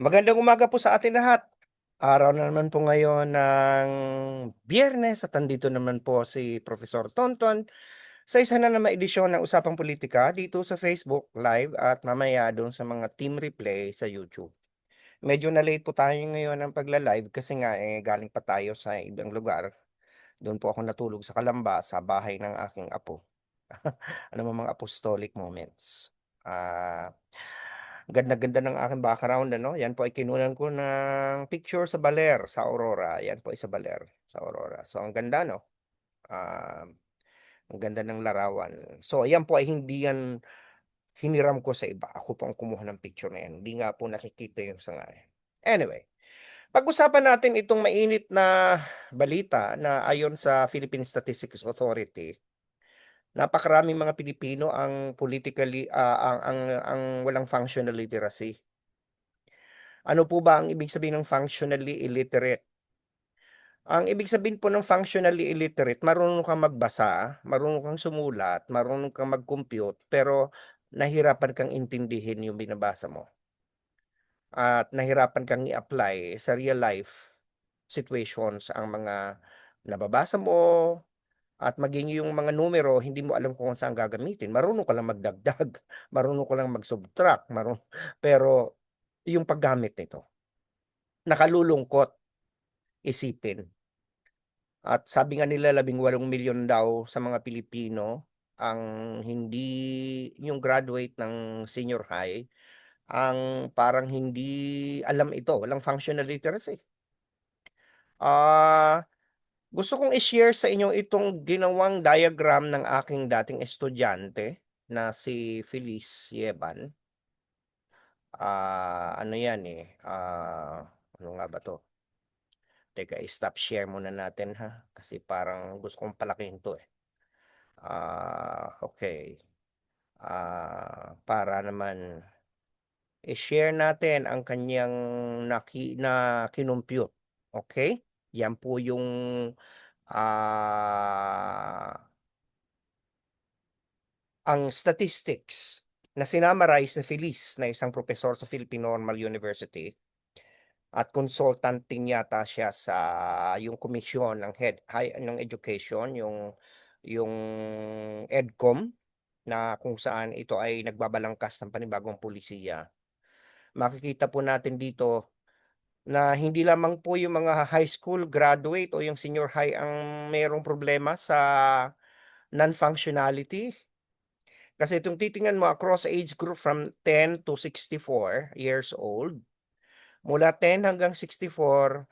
Magandang umaga po sa atin lahat. Araw na naman po ngayon ng Biyernes at nandito naman po si Professor Tonton sa isa na namang edisyon ng Usapang Politika dito sa Facebook Live at mamaya doon sa mga team replay sa YouTube. Medyo na-late po tayo ngayon ng pagla-live kasi nga galing pa tayo sa ibang lugar. Doon po ako natulog sa Kalamba sa bahay ng aking apo. Ano mo mga apostolic moments. Ah, Ganda-ganda ng aking background ano, yan po ay kinunan ko ng picture sa Baler, sa Aurora, yan po ay sa Baler, sa Aurora. So ang ganda 'no, ang ganda ng larawan. So ayan po ay hindi yan hiniram ko sa iba, ako po ang kumuha ng picture na yan, hindi nga po nakikita yung sanga, eh. Anyway, pag-usapan natin itong mainit na balita na ayon sa Philippine Statistics Authority, napakaraming mga Pilipino ang politically, ang walang functional literacy. Ano po ba ang ibig sabihin ng functionally illiterate? Ang ibig sabihin po ng functionally illiterate, marunong kang magbasa, marunong kang sumulat, marunong kang mag-compute, pero nahirapan kang intindihin yung binabasa mo at nahirapan kang i-apply sa real life situations ang mga nababasa mo at maging yung mga numero hindi mo alam kung saan gagamitin. Marunong ka lang magdagdag, marunong ka lang mag-subtract, pero yung paggamit nito, nakalulungkot isipin. At sabi nga nila 18 milyon daw sa mga Pilipino ang hindi yung graduate ng senior high, ang parang hindi alam ito, walang functional literacy. Ah, Gusto kong i-share sa inyo itong ginawang diagram ng aking dating estudyante na si Feliz Yeban. Ano 'yan, ano nga ba 'to? Teka, i-stop share muna natin ha, kasi parang gusto kong palakihin 'to, eh. Okay. Para naman i-share natin ang kanyang kinumpyut, okey? Yan po yung, ah, ang statistics na sinumarize ni Feliz na isang propesor sa Philippine Normal University at consultant yata siya sa yung komisyon ng head high ng education, yung EDCOM. Na kung saan ito ay nagbabalangkas ng panibagong pulisiya. Makikita po natin dito na hindi lamang po yung mga high school graduate o yung senior high ang merong problema sa non-functionality. Kasi itong titingnan mo across age group from 10 to 64 years old, mula 10 hanggang 64,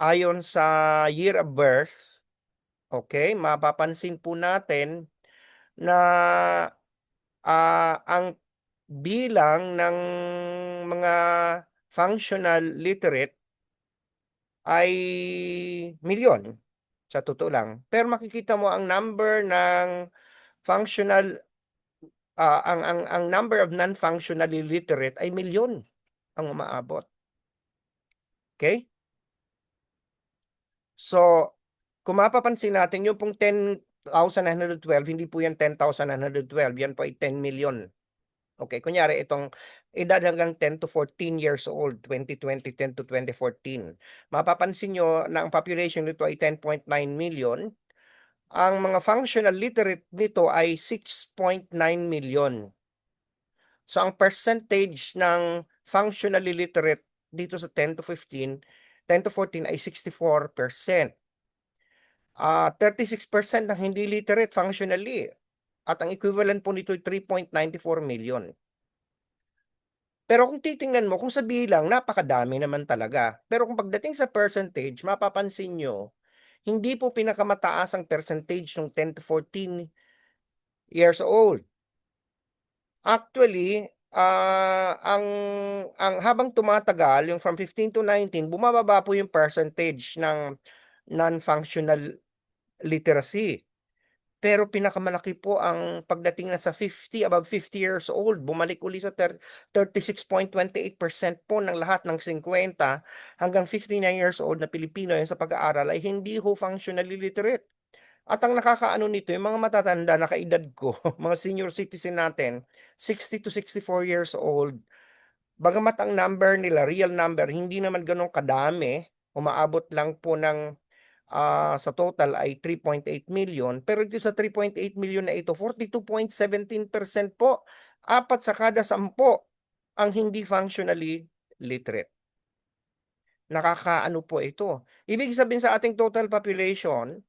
ayon sa year of birth, okay, mapapansin po natin na ang bilang ng mga functional literate ay milyon, sa totoo lang. Pero makikita mo ang number ng functional, ang number of non-functionally literate ay milyon ang umaabot, okey? So, kung mapapansin natin yung pong 10,912 hindi po yan 10,912, yan po ay 10,000,000. Okay, kunyari itong edad hanggang 10 to 14 years old, 2020, 10 to 2014. Mapapansin niyo na ang population nito ay 10.9 million. Ang mga functional literate nito ay 6.9 million. So ang percentage ng functionally literate dito sa 10 to 14 ay 64%. 36% ng hindi literate functionally at ang equivalent po nito ay 3.94 million. Pero kung titingnan mo kung sa bilang napakadami naman talaga. Pero kung pagdating sa percentage mapapansin niyo, hindi po pinakamataas ang percentage nung 10 to 14 years old. Actually, ang habang tumatagal yung from 15 to 19 bumababa po yung percentage ng non-functional literacy. Pero pinakamalaki po ang pagdating na sa above 50 years old, bumalik uli sa 36.28% po ng lahat ng 50 hanggang 59 years old na Pilipino ayon sa pag-aaral ay hindi ho functionally literate. At ang nakakaano nito yung mga matatanda na kaedad ko, mga senior citizen natin, 60 to 64 years old, Bagamat ang number nila, real number, hindi naman gano'n kadami, umaabot lang po ng, sa total ay 3.8 million, pero dito sa 3.8 million na ito, 42.17% po, 4 sa kada 10 ang hindi functionally literate. Nakakaano po ito. Ibig sabihin sa ating total population,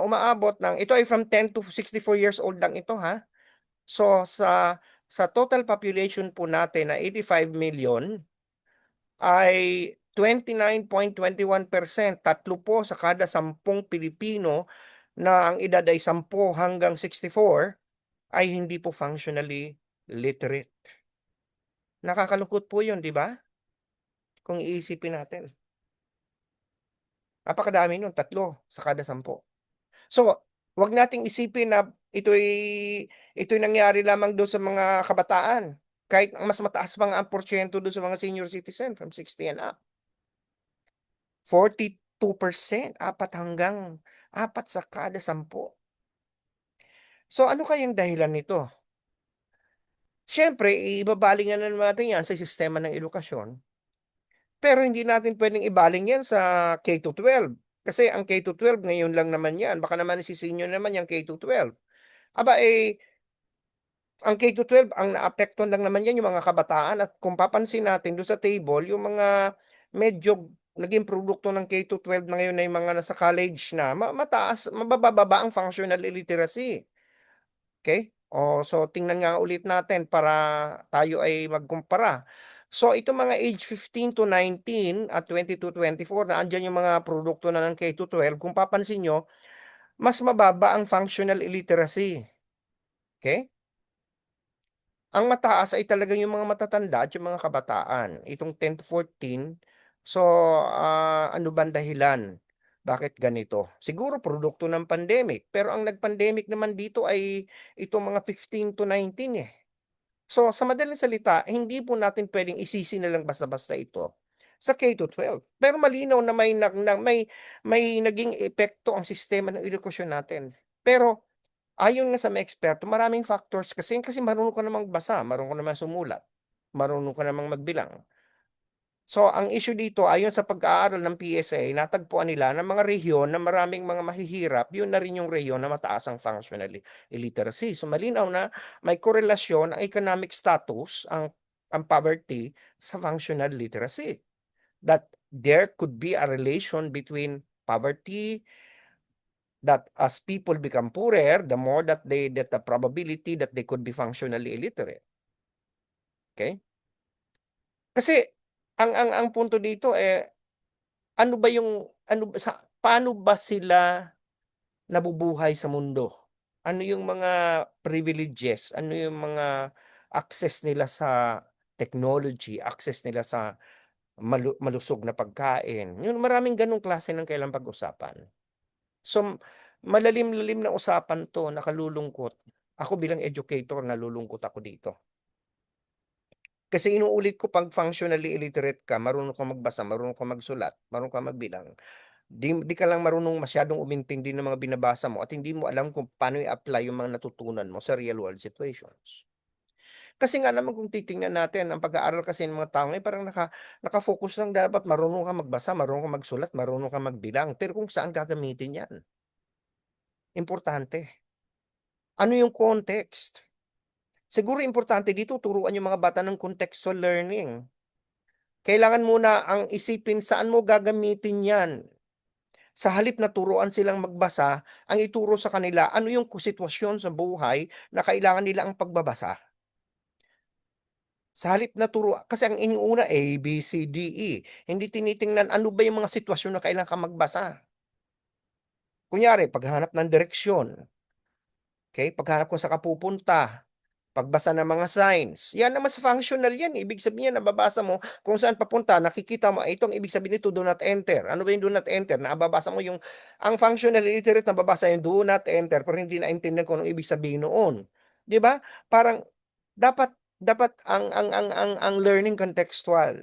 umaabot ng ito ay from 10 to 64 years old lang ito, ha. So, sa total population po natin na 85 million ay 29.21%, 3 po sa kada 10 Pilipino na ang edad ay 10 hanggang 64 ay hindi po functionally literate. Nakakalungkot po 'yun, 'di ba? Kung iisipin natin. Napakadami nun, 3 sa kada 10. So, 'wag nating isipin na ito'y nangyari lamang dun sa mga kabataan, kahit ang mas mataas pa nga ang porsiyento dun sa mga senior citizen from 60 and up. 42%, 4 sa kada 10. So, ano kayang dahilan nito? Siyempre ibabaling na naman natin 'yan sa sistema ng edukasyon, pero hindi natin puwedeng ibaling 'yan sa K-12. Kasi ang K-12 ngayon lang naman 'yan, baka naman isi-senior naman 'yang K-12. Aba, ang K-12 ang naapektuhan lang naman 'yan yung mga kabataan, at kung papansin natin dun sa table yung mga medyo naging produkto ng K-12 na ngayon ay mga nasa college na, mabababa ang functional illiteracy, okey? So tingnan nga ulit natin para tayo ay magkumpara. So itong mga age 15 to 19 at 20 to 24 na andiyan yung mga produkto na ng K-12, kung papansin niyo mas mababa ang functional illiteracy, okey? Ang mataas ay talagang yung mga matatanda at yung mga kabataan, itong 10 to 14. So, ano bang dahilan? Bakit ganito? Siguro produkto ng pandemic, pero ang nag-pandemic naman dito ay itong mga 15 to 19 eh. So, sa madaling salita, hindi po natin puwedeng isisi na lang basta-basta ito sa K-12. Pero malinaw na may naging epekto ang sistema ng edukasyon natin. Pero ayon nga sa mga eksperto, maraming factors kasi marunong ka namang magbasa, marunong ka namang sumulat, marunong ka namang magbilang. So, ang issue dito ayon sa pag-aaral ng PSA, natagpuan nila na mga rehiyon na maraming mga mahihirap, yun na rin yung rehiyon na mataas ang functional illiteracy. So, malinaw na may korelasyon ang economic status, ang poverty sa functional literacy. That there could be a relation between poverty, that as people become poorer, the more that the probability that they could be functionally illiterate, okay. Kasi ang punto dito, ano ba yung paano ba sila nabubuhay sa mundo? Ano yung mga privileges, ano yung mga access nila sa technology, access nila sa malusog na pagkain, yun maraming ganong klase ng kailangang pag-usapan. So, malalim-lalim na usapan 'to, nakalulungkot. Ako bilang educator nalulungkot ako dito. Kasi inuulit ko 'pag functionally illiterate ka, marunong kang magbasa, marunong kang magsulat, marunong kang magbilang, di ka lang marunong masyadong umintindi ng mga binabasa mo at hindi mo alam kung paano i-apply yung mga natutunan mo sa real world situations. Kasi nga naman kung titingnan natin ang pag-aaral kasi ng mga tao ngayon parang naka-focus lang dapat marunong kang magbasa, marunong kang magsulat, marunong kang magbilang, pero kung saan gagamitin 'yan, importante. Ano yung context? Siguro importante dito turuan yung mga bata ng contextual learning. Kailangan muna ang isipin saan mo gagamitin 'yan. Sa halip na turuan silang magbasa, ang ituro sa kanila ano yung sitwasyon sa buhay na kailangan nila ang pagbabasa. Sa halip na kasi ang inuuna A, B, C, D, E, hindi tinitingnan ano ba yung mga sitwasyon na kailangan kang magbasa. Kunyari paghahanap ng direksyon, okey, paghanap kung saan ka pupunta. Pagbasa ng mga signs, yan naman sa functional yan, eh, ibig sabihin yan nababasa mo kung saan papunta, nakikita mo, itong ibig sabihin nito do not enter. Ano ba yung do not enter? Nababasa mo yung ang functional illiterate nababasa yung do not enter pero hindi naintindihan kung anong ibig sabihin noon, 'di ba? Parang dapat dapat ang learning contextual.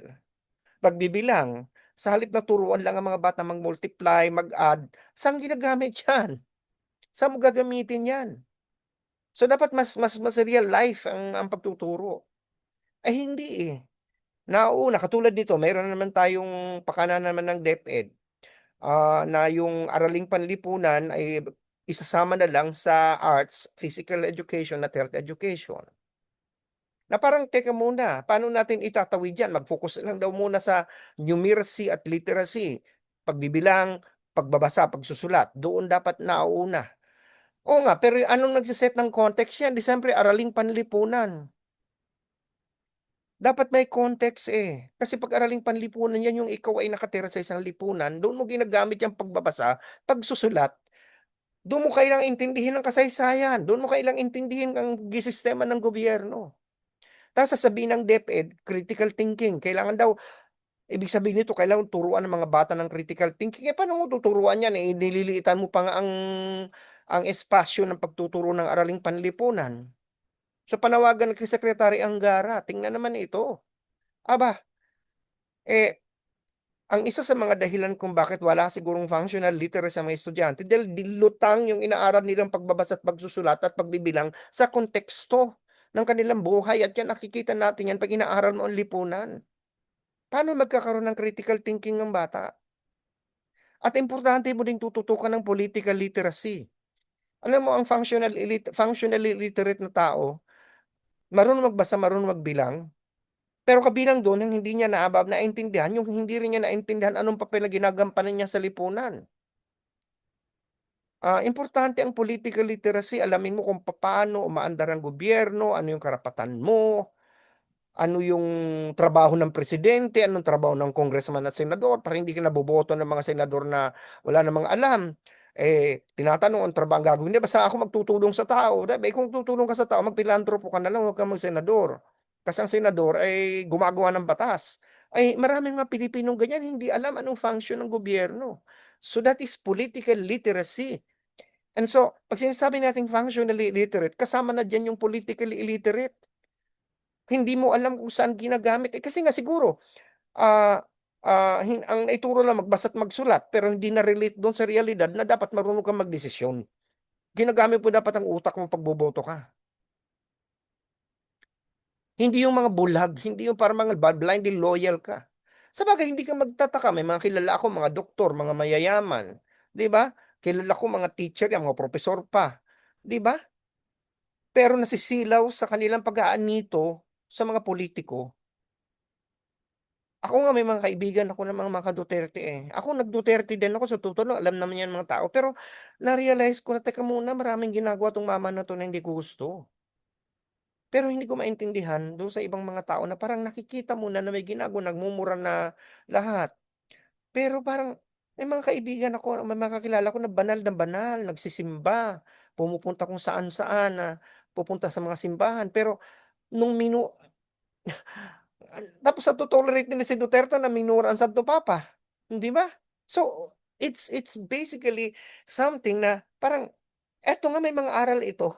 Pagbibilang, sa halip na turuan lang ang mga bata mag-multiply, mag-add, saan ginagamit yan? Saan mo gagamitin yan? So, dapat mas real life ang pagtuturo. Ay hindi, eh. Nauuna katulad nito meron na naman tayong pakana naman ng DepEd, na yung araling panlipunan ay isasama na lang sa arts, physical education at health education. Na parang, teka muna, paano natin itatawid yan? Mag-focus lang daw muna sa numeracy at literacy, pagbibilang, pagbabasa, pagsusulat, doon dapat nauuna. Oo nga, pero anong nagse-set ng context yan? 'Di siyempre araling panlipunan. Dapat may context, eh. Kasi 'pag araling panlipunan yan yung ikaw ay nakatira sa isang lipunan, doon mo ginagamit yang pagbabasa, pagsusulat, doon mo kailangang intindihin ang kasaysayan, doon mo kailangang intindihin ang sistema ng gobyerno. Tapos sasabihin ng DepEd, critical thinking, kailangan daw ibig sabihin nito kailangan turuan ng mga bata ng critical thinking, eh, paano mo tuturuan yan, eh, nililiitan mo pa nga ang espasyo ng pagtuturo ng araling panlipunan. So, panawagan kay Secretary Angara, tingnan naman ito. Aba, eh, ang isa sa mga dahilan kung bakit wala sigurong functional literacy sa mga estudyante dahil lutang yung inaaral nilang pagbabasa at pagsusulat at pagbibilang sa konteksto ng kanilang buhay at yan nakikita natin yan 'pag inaaral mo ang lipunan. Paano magkakaroon ng critical thinking ang bata? At importante mo ding tututukan ng political literacy. Alam mo ang functionally illiterate na tao, marunong magbasa, marunong magbilang, pero kabilang dun ang hindi niya naintindihan yung hindi rin niya naintindihan anong papel na ginagampanan niya sa lipunan. Importante ang political literacy, alamin mo kung papaano umaandar ang gobyerno, ano yung karapatan mo, ano yung trabaho ng presidente, anong trabaho ng congressman at senador para hindi ka naboboto ng mga senador na wala namang alam. Eh, tinatanong ang trabaho ang gagawin nila, basta ako magtutulong sa tao. Sabi, kung tutulong ka sa tao, magpilantropo ka na lang, huwag kang mag-senador. Kasi ang senador ay gumagawa ng batas. Ay, maraming mga Pilipinong ganyan, hindi alam anong function ng gobyerno. So that is political literacy. And so, pag sinasabi nating functionally illiterate, kasama na diyan yung politically illiterate. Hindi mo alam kung saan ginagamit, eh, kasi nga siguro, ah, ang naituro lang magbasa't magsulat pero hindi na-relate dun sa realidad na dapat marunong kang magdesisyon. Ginagamit mo dapat ang utak mo 'pag boboto ka. Hindi yung mga bulag, hindi yung parang mga blindly loyal ka. Sabagay hindi ka magtataka may mga kilala ako mga doktor, mga mayayaman, 'di ba? Kilala ko mga teacher yan, mga propesor pa, 'di ba? Pero nasisilaw sa kanilang pag-aanito sa mga politiko. Ako nga may mga kaibigan ako ng mga Duterte, eh. Ako nag-Duterte din ako sa totoo lang alam naman yan mga tao, pero na-realize ko na, teka muna maraming ginagawa 'tong mama na 'to na hindi ko gusto. Pero hindi ko maintindihan dun sa ibang mga tao na parang nakikita mo na may ginagawa, nagmumura na lahat. Pero parang may mga kaibigan ako, may mga kakilala ko na banal, nagsisimba, pumupunta kung saan-saan, pupunta sa mga simbahan. Pero nung tapos nato-tolerate nila si Duterte na minura ang Santo Papa, hindi ba? So, it's basically something na parang eto nga may mga aral ito,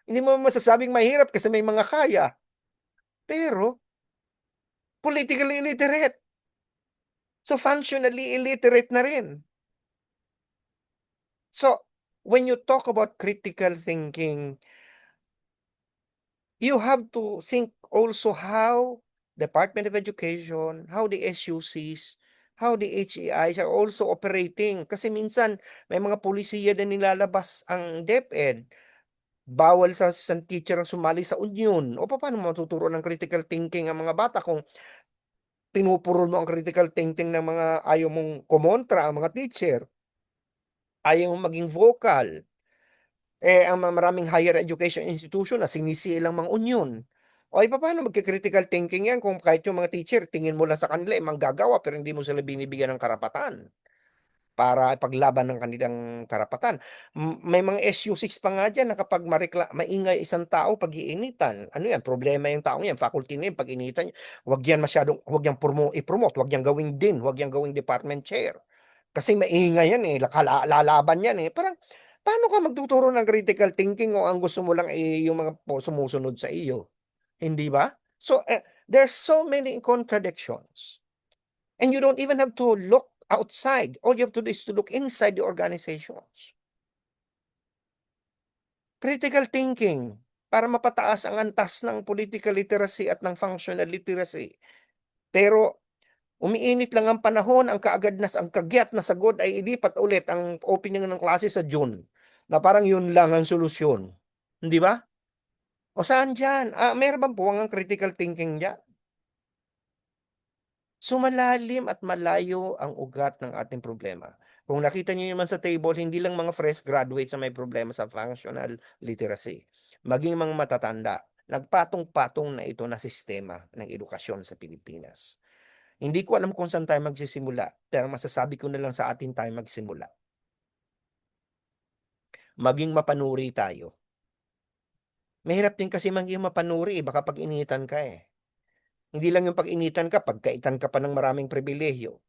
hindi mo masasabing mahirap kasi may mga kaya, pero politically illiterate, so functionally illiterate na rin. So, when you talk about critical thinking, you have to think also how Department of Education, how the SUCs, how the HEIs are also operating. Kasi minsan may mga pulisiya din nilalabas ang DepEd. Bawal sa isang teacher ang sumali sa union. O papaano mo matuturo ng critical thinking ang mga bata kung pinupurol mo ang critical thinking ng mga ayaw mong kumontra ang mga teacher, ayaw mong maging vocal. Eh, ang maraming higher education institution na sinisilang mga union. O ay papaano magki-critical thinking 'yan kung kahit yung mga teacher tingin mo lang sa kanila, eh, manggagawa pero hindi mo sila binibigyan ng karapatan para ipaglaban ang kanilang karapatan. May mga SU6 pa nga diyan na kapag maingay isang tao pag-iinitan, ano 'yan, problema yung taong 'yan, faculty na 'yan, pag-initan niya, 'wag 'yang i-promote, 'wag 'yang gawing dean, 'wag 'yang gawing department chair. Kasi maingay yan, eh, lalaban yan, eh. Parang paano ka magtuturo ng critical thinking kung ang gusto mo lang, eh, yung mga sumusunod sa iyo, hindi ba? So, there's so many contradictions and you don't even have to look outside. All you have to do is to look inside the organizations. Critical thinking. para mapataas ang antas ng political literacy at ng functional literacy. Pero umiinit lang ang panahon, ang kagyat na sagod ay ilipat ulit ang opening ng klase sa June, na parang yun lang ang solusyon, hindi ba? O saan diyan? Meron bang puwang ang critical thinking diyan? So, malalim at malayo ang ugat ng ating problema. Kung nakita niyo naman sa table, hindi lang mga fresh graduates ang may problema sa functional literacy, maging mga matatanda, nagpatong-patong na ito na sistema ng edukasyon sa Pilipinas. Hindi ko alam kung saan tayo magsisimula, pero masasabi ko na lang sa atin tayo magsimula. Maging mapanuri tayo. Mahirap din kasi maging mapanuri, baka pag-initan ka eh. Hindi lang yung pag-initan ka, pagkaitan ka pa ng maraming pribilehyo.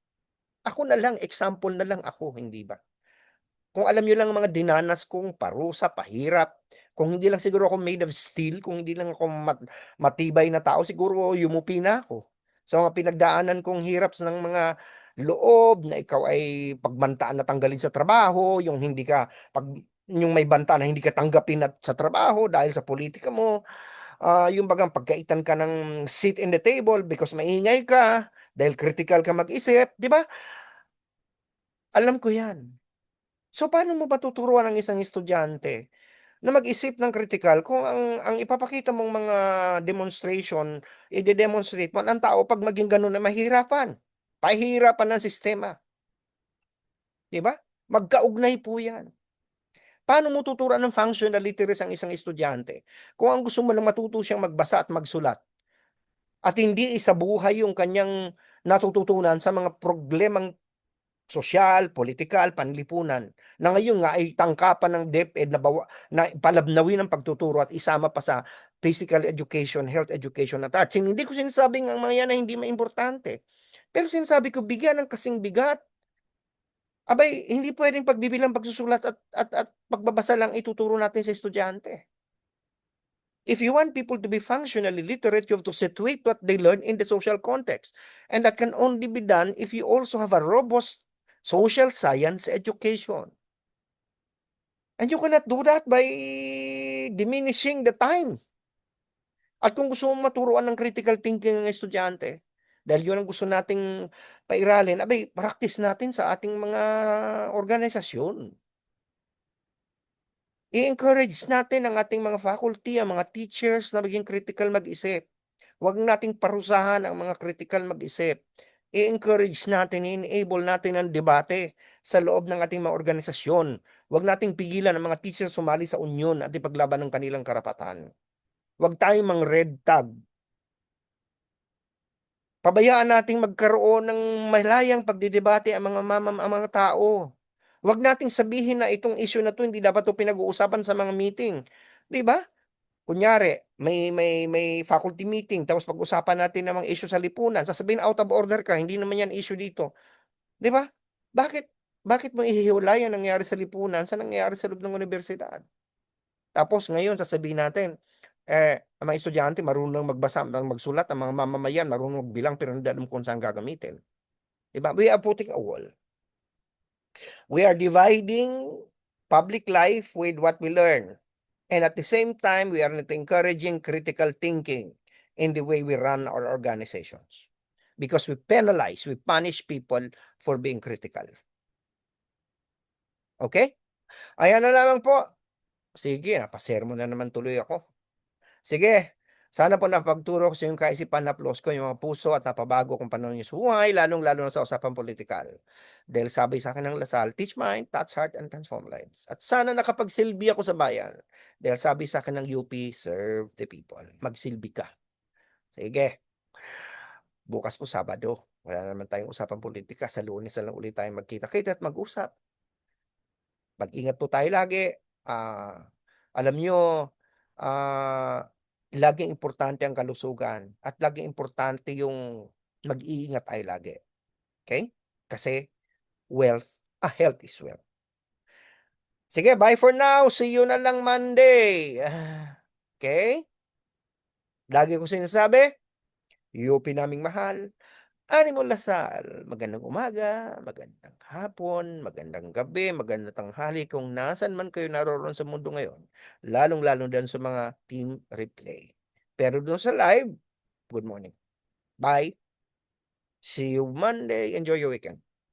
Ako na lang, example na lang ako, hindi ba? Kung alam niyo lang ang mga dinanas kong parusa, pahirap, kung hindi lang siguro ako made of steel, kung hindi lang ako matibay na tao, siguro yumupi na ako. Sa mga pinagdaanan kong hirap ng mga loob na ikaw ay pagbantaan na tanggalin sa trabaho, yung may banta na hindi ka tanggapin at sa trabaho dahil sa politika mo, yung bagang pagkaitan ka ng seat in the table because maingay ka, dahil critical ka mag-isip, di ba? Alam ko yan. So, paano mo ba tuturuan ang isang estudyante na mag-isip ng kritikal kung ang ipapakita mong mga demonstration, ide-demonstrate mo ang tao 'pag maging gano'n ay mahihirapan. Pahihirapan ng sistema, 'di ba? Magkaugnay po 'yan. Paano mo tuturuan ng functional literacy ang isang estudyante kung ang gusto mo lang matuto siyang magbasa at magsulat at hindi isabuhay yung kanyang natututunan sa mga problemang sosyal, politikal, panlipunan, na ngayon nga ay tangkapan ng DepEd na palabnawin ang pagtuturo at isama pa sa physical education, health education at arts. Hindi ko sinasabing ang mga yan ay hindi maimportante. Pero sinasabi ko, bigyan ng kasing bigat. Abay, hindi pwedeng pagbibilang pagsusulat at pagbabasa lang ituturo natin sa estudyante. If you want people to be functionally literate, you have to situate what they learn in the social context. And that can only be done if you also have a robust social science education. And you cannot do that by diminishing the time. At kung gusto mong maturuan ng critical thinking ng estudyante, dahil yun ang gusto nating pairalin, abay, practice natin sa ating mga organisasyon. I-encourage natin ang ating mga faculty, ang mga teachers na maging critical mag-isip. Huwag nating parusahan ang mga critical mag-isip. I-encourage natin, i-enable natin ang debate sa loob ng ating mga organisasyon. Huwag nating pigilan ang mga teachers sumali sa union at ipaglaban ng kanilang karapatan. Huwag tayong mang-red tag. Pabayaan nating magkaroon ng malayang pagdidebate ang mga tao. Huwag nating sabihin na itong issue na 'to hindi dapat 'to pinag-uusapan sa mga meeting, 'di ba? Kunyari may faculty meeting tapos pag-usapan natin ng mga issue sa lipunan, sasabihin out of order ka, hindi naman 'yan issue dito, 'di ba? Bakit bakit mo ihihiwalay ang nangyari sa lipunan sa nangyayari sa loob ng unibersidad? Tapos ngayon sasabihin natin, ang mga estudyante marunong magbasa, magsulat, ang mga mamamayan marunong magbilang pero hindi alam kung saan gagamitin, 'di ba? We are putting a wall. We are dividing public life with what we learn. And at the same time, we are not encouraging critical thinking in the way we run our organizations. Because we punish people for being critical. Okay? Ayan na lamang po. Sige, napasermon na naman tuloy ako. Sige, sana po napagturo ko sa iyong kaisipan, naplos ko yung mga puso at napabago kong pananaw niyo sa buhay, lalong-lalo na sa usapang politikal. Dahil sabi sa akin ng Lasal, teach mind, touch heart, and transform lives. At sana nakapagsilbi ako sa bayan. Dahil sabi sa akin ng UP, serve the people. Magsilbi ka. Sige, bukas po Sabado. Wala naman tayong usapang politika. Sa Lunes na lang ulit tayong magkita-kita at mag-usap. Mag-ingat po tayo lagi. Alam nyo, ah, laging importante ang kalusugan at laging importante yung mag-iingat tayo lagi. Okay? Kasi health is wealth. Sige, bye for now. See you na lang Monday. Okay? Lagi ko sinasabi, UP naming mahal. Animo Lasal, magandang umaga, magandang hapon, magandang gabi, magandang tanghali kung nasaan man kayo naroroon sa mundo ngayon, lalong-lalo diyan sa mga team replay. Pero dun sa live, good morning. Bye. See you Monday. Enjoy your weekend.